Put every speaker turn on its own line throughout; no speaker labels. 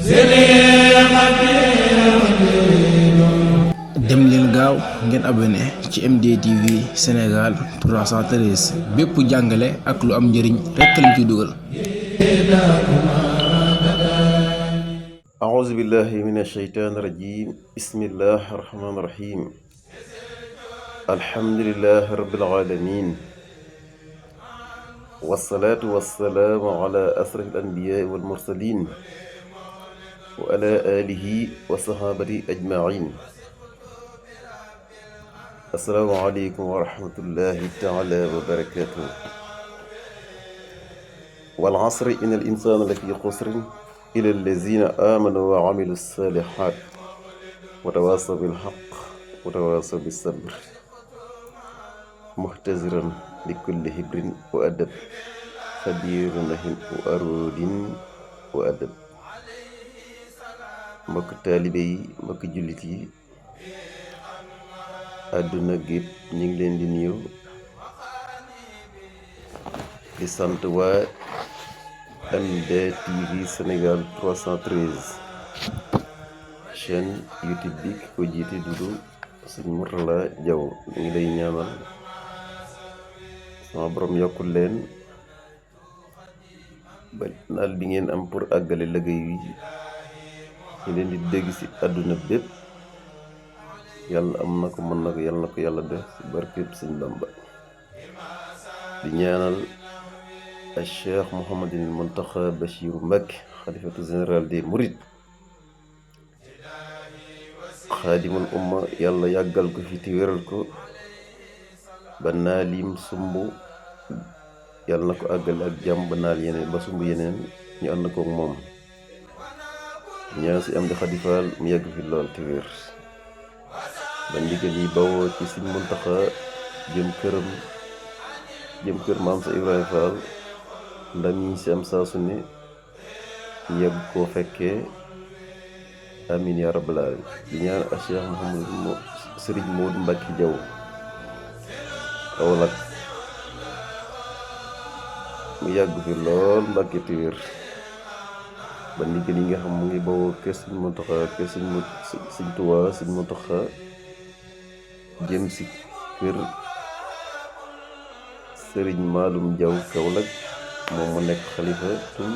dem leen gaaw ngeen abonné ci MDTV Sénégal 313 bépp jàngale ak lu am njëriñ rekk lañ ci dugal.
أعوذ بالله من الشيطان الرجيم بسم الله الرحمن الرحيم الحمد لله رب العالمين والصلاة والسلام على أشرف الأنبياء والمرسلين وعلى آله وصحابته أجمعين. السلام عليكم ورحمة الله تعالى وبركاته. والعصر إن الإنسان لفي خسر إلى الذين آمنوا وعملوا الصالحات وتواصوا بالحق وتواصوا بالصبر محتزرا لكل هبر وأدب خبير نهم وأرود وأدب. mbokk taalibe yi mbokk jullit yi àdduna gépp ñu ngi leen di nuyu di sant waa MDTV Sénégal 313 chaîne YouTube bi ki ko jiite dudu sëñ Mourtalla Diaw ñu ngi lay ñaanal sama borom yokkul leen ba naal bi ngeen am pour àggale liggéey wi ñu leen di dégg ci àdduna bépp yàlla am na ko mën na ko yàlla na ko yàlla def ci barkeb sëñ Bamba. di ñaanal al Cheikh Mouhamadul Mountakha Bachiru Mbacké xalifatu général des Mourides xaadimul umma yàlla yàggal ko fi te wéral ko ba naalim sumb yàlla na ko àggale ak jàmm ba naal yeneen ba sumb yeneen ñu ànd kook moom. ñaan si am di xadifaal mu yàgg fi lool te wér ba ndigal yi bawoo ci Sëñ Muntaxa jëm kër maam sa Ibrahima Fall ndam yi si am saa su ne yàgg koo fekkee amin ya rabbal alamin. di ñaan a Cheikh Mouhamadou Sëriñ Moodu Mbàkke Jaw Kaolack mu yàgg fi lool Mbàkke te wér ba ndigal yi nga xam mu ngi bawoo kër Sëñ Muntaxa kër Sëñ Tuubaa Sëñ Muntaxa jëm si kër Sëriñ Maalum Jaw Kaolack moom mu nekk xalifa tum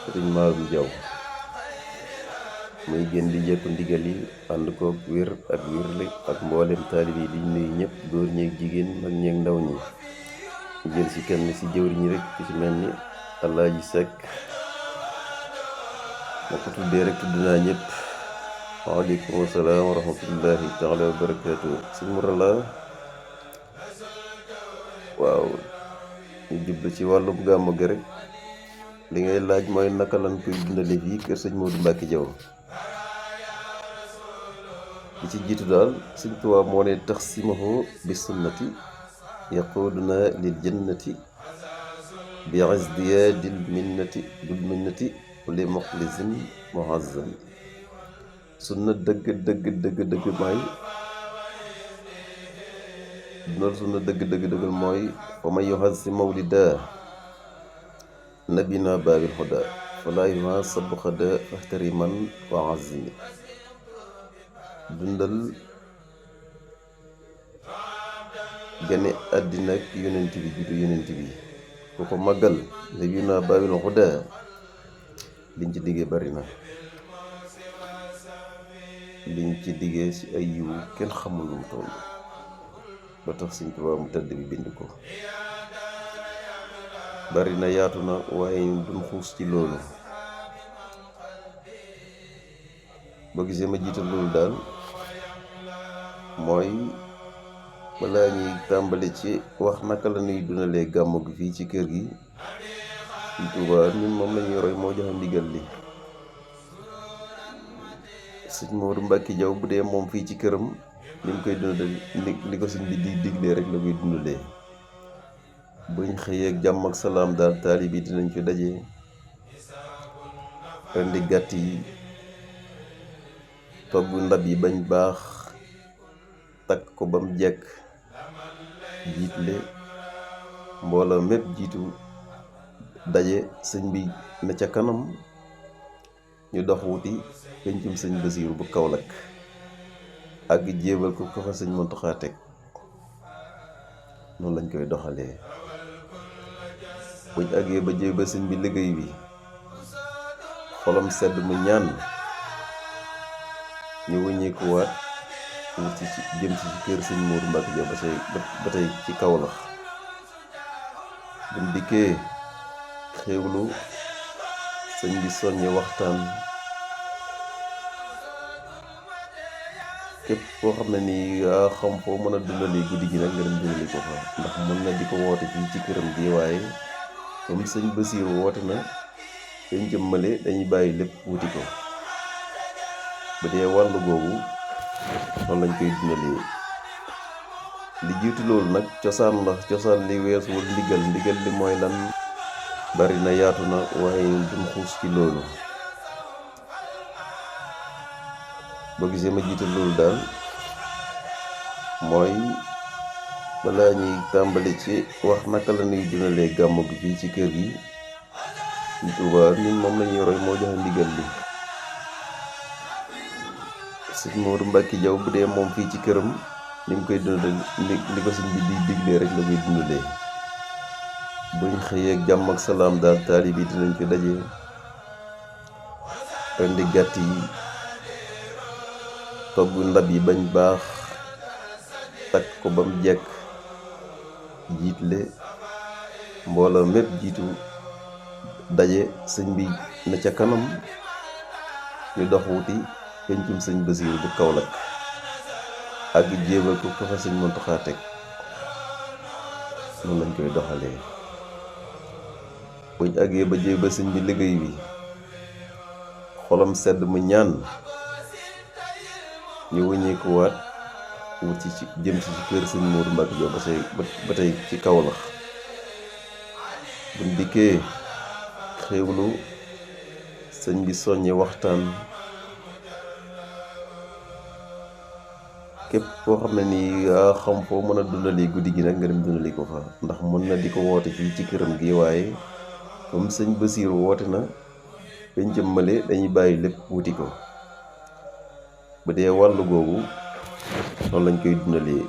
Sëriñ Maalum Jaw muy gën di jekku ndigal yi ànd kook wér ak wérle ak mboolem taalib yi di nuyu ñëpp góor ñeeg jigéen mag ñeeg ndaw ñi ñu jël si kenn si jëwriñ rek ku ci mel ni Alaaji Sekk moo ko tuddee rek tudd naa ñëpp. waaleykum wasalaam wa rahmatullahi taala wa barakaatu. sëñ Mourtalla waaw ñu jublu ci wàllum gàmmu gi rek li ngay laaj mooy naka lañ koy dundale fii kër sëñ Moodu Mbàkke Jaw. li ci jiitu daal sëñ Tuubaa moo ne tax simahu bi sunnati yaquuduna lil jannati bi izdiyaadil minnati dul minnati li muxlisin muazzam. sunna dëgg mooy dundal sunna dëgg mooy wa man yuhazim mawlida nabina baabil huda fala yuhasab xada fahtariman wa azimi. dundal gane àddina ak yonent bi juddu yonent bi ku ko màggal nabina baabil huda liñ ci diggee bari na liñ ci diggee ci ay yiw kenn xamul lu mu toll ba tax Sëñ Tuubaa mu tëdd bi bind ko. bari na yaatu na waaye duñ xuus ci loolu. boo gisee ma jiital loolu daal mooy balaa ñuy tàmbali ci wax naka la ñuy dundalee gàmmu gi fii ci kër gi Sëñ Tuubaa ñun moom lañuy roy moo joxe ndigal li. Sëñ Moodu Mbàkke Jaw bu dee moom fii ci këram ni mu koy dundal li ko sëñ bi di diglee rek la koy dundalee. buñ xëyee ak jàmm ak salaam daal taalib yi dinañ fi daje rendi gàtt yi togg ndab yi bañ baax takk ko ba mu jekk jiitle mbooloo mépp jiitu daje sëñ bi ne ca kanam ñu dox wuti pencum sëñ Basiiru bu Kaolack àgg jébal ko fa sëñ Muntaxa teg. noonu lañ koy doxalee buñ àggee ba jébal sëñ bi liggéey bi xolam sedd mu ñaan ñu wëññeekuwaat wuti ci jëm ci kër sëñ Moodu Mbàkke Jaw ba tey ci Kaolack. buñ dikkee xéewlu sëñ bi soññe waxtaan képp koo xam ne nii yaa xam foo mën a dundalee guddi gi nag nga dem dundali ko fa ndax mën na di ko woote fii ci këram gi waaye comme sëñ Basiiru woote na dañ jëmmale dañuy bàyyi lépp wuti ko ba dee wàllu googu noonu lañ koy dundalee. li jiitu loolu nag cosaan la cosaan li weesuwul ndigal li mooy lan bari na yaatu na waaye duñ xuus ci loolu. boo gisee ma jiital loolu daal mooy balaa ñuy tàmbali ci wax naka la ñuy dundalee gàmmu gi fii ci kër gi Sëñ Tuubaa ñun moom lañuy roy moo joxe ndigal li. sëñ Moodu Mbàkke Jaw bu dee moom fii ci këram ni mu koy dundal li ko sëñ bi di diglee rek la koy dundalee. buñ xëyee ak jàmm ak salaam daal taalib yi dinañ fi daje rendi gàtt yi togg ndab yi bañ baax takk ko ba mu jekk jiitle mbooloo mépp jiitu daje sëñ bi na ca kanam ñu dox wuti pencum sëñ Basiiru bu Kaolack àgg jébal ko fa sëñ Muntaxa teg. noonu lañ koy doxalee buñ àggee ba jébal sëñ bi liggéey bi xolam sedd mu ñaan ñu wëññeekuwaat wuti ci jëm ci kër sëñ Moodu Mbàkke Jaw ba tey ci Kaolack. buñ dikkee xéewlu sëñ bi soññe waxtaan képp koo xam ne nii yaa xam foo mën a dundalee guddi gi nag nga dem dundali ko fa ndax mën na di ko woote fii ci këram gi waaye comme sëñ Basiiru woote na dañ jëmmale dañuy bàyyi lépp wuti ko ba dee wàllu googu noonu lañ koy dundalee.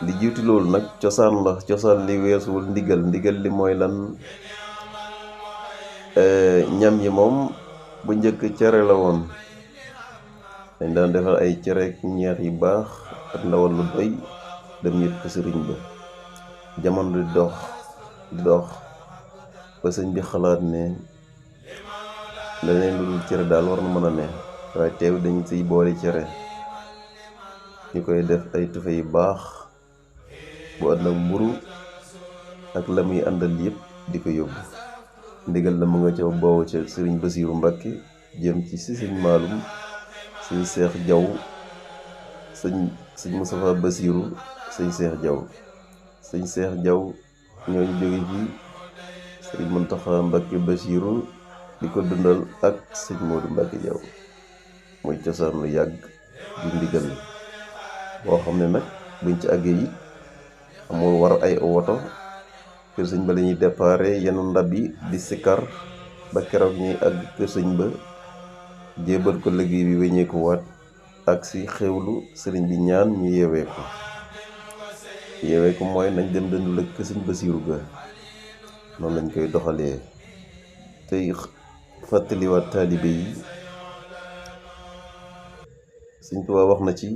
li jiitu loolu nag cosaan la cosaan li weesuwul ndigal li mooy lan ñam yi moom bu njëkk cere la woon dañ daan defar ay cere ñeex yu baax ak ndawal lu doy dem yët ko sëriñ ba. jamono di dox ba sëñ bi xalaat ne leneen lu dul cere daal war na mën a ne waaye teew dañ siy boole cere ñu koy def ay tufe yu baax bu ànd ak mburu ak la muy àndal yëpp di ko yóbbu. ndigal la mu nga ca boobu ca sëriñ Basiiru Mbàkke jëm ci si sëñ Maalum sëñ Seex Jaw sëñ Mustafaa Basiiru sëñ Seex Jaw ñooñu jóge ci sëriñ Muntaxa Mbàkke Basiiru di ko dundal ak sëñ Moodu Mbàkke Jaw muy cosaan lu yàgg di ndigal boo xam ne nag buñ ci àggee yi amul war ay woto kër sëñ ba la ñuy déparé yenu ndab yi di sikkar ba keroog ñuy àgg kër sëñ ba jébal ko liggéey bi weññeeku waat ak si xewlu sëriñ bi ñaan ñu yeewee ko mooy nañ dem dëndu lëg kër sëñ Basiiru ga. noonu lañ koy doxalee tey fàttaliwaat taalibe yi Sëñ Tuubaa wax na ci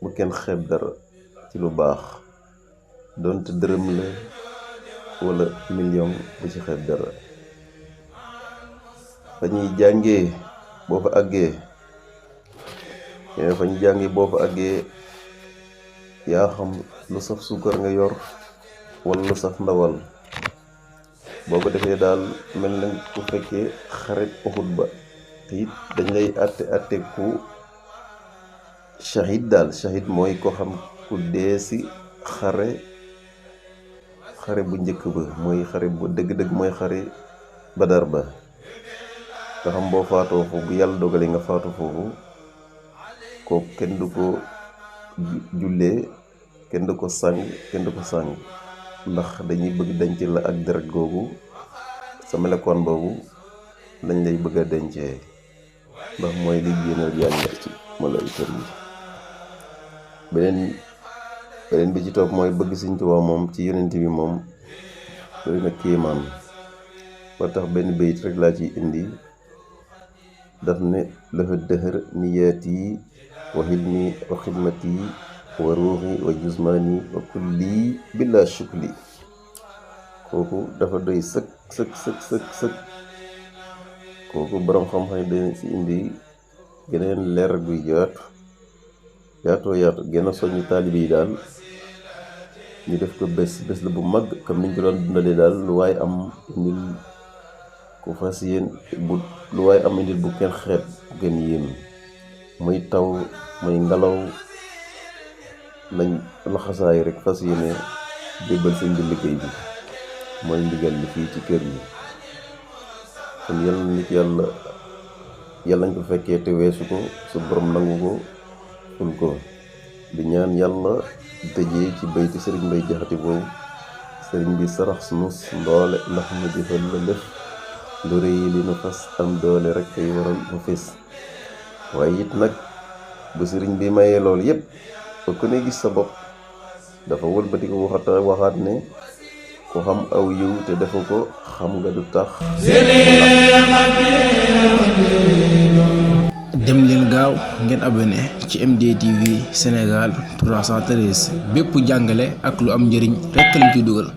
bu kenn xeeb dara ci lu baax donte dërëm la wala million bu ci xeeb dara. fa ñuy jàngee boo fa àggee yaa xam lu saf suukar nga yor wala lu saf ndawal boo ko defee daal mel na ku fekkee xarit Uhud ba te it dañ lay àtte ku shahid daal. shahid mooy ko xam ku dee si xare bu njëkk ba mooy xare bu dëgg-dëgg mooy xare Badar ba nga xam boo faatoo foofu bu yàlla dogalee nga faatu foofu kooku kenn du ko jullee kenn du ko sàng ndax dañuy bëgg denc la ak deret googu sa melokaan boobu lañ lay bëgg a dencee, ndax mooy li génnal yàlla ci malaayika yi. beneen bi ci topp mooy bëgg Sëñ Tuubaa moom ci yonent bi moom doy na kéemaan, ba tax benn bayit rek laa ci indi. daf ne lafa dëhër niyaati wa hilmi wa xidmati wa ruuxi wa jusmaani wa kulli bila shukli. kooku dafa doy sëkk. kooku borom xam-xam yi dañ si indi geneen leer guy yaatu gën a soññu taalibe yi daal ñu def ko bés la bu mag, comme niñ ko doon dundalee daal lu waay am indil ku fas yéen lu waay am indil bu kenn xeet gën yéen, muy taw muy ngelaw nañ laxasaay rek fas yéene jébbal seen bi liggéey bi, mooy ndigal li fii ci kër yi. kon yal na nit yàlla nañ ko fekkee te weesu ko, su borom nangu ko ful ko. di ñaan yàlla tëjee ci bayti sëriñ Mbay Jaxate boobu, sëriñ bi sarax sunu ndoole ndax ma jëfal la lëf lu rëy li nu fas am doole rek kay waral mu fés. waaye it nag bu sëriñ bi mayee loolu yépp ba ku ne gis sa bopp, dafa wëlbati ko waxaat ne ku xam aw yiw te defu ko xam nga du tax.
dem leen gaaw ngeen abonné ci MDTV Sénégal 313 bépp jàngale ak lu am njëriñ rekk lañ ci dugal.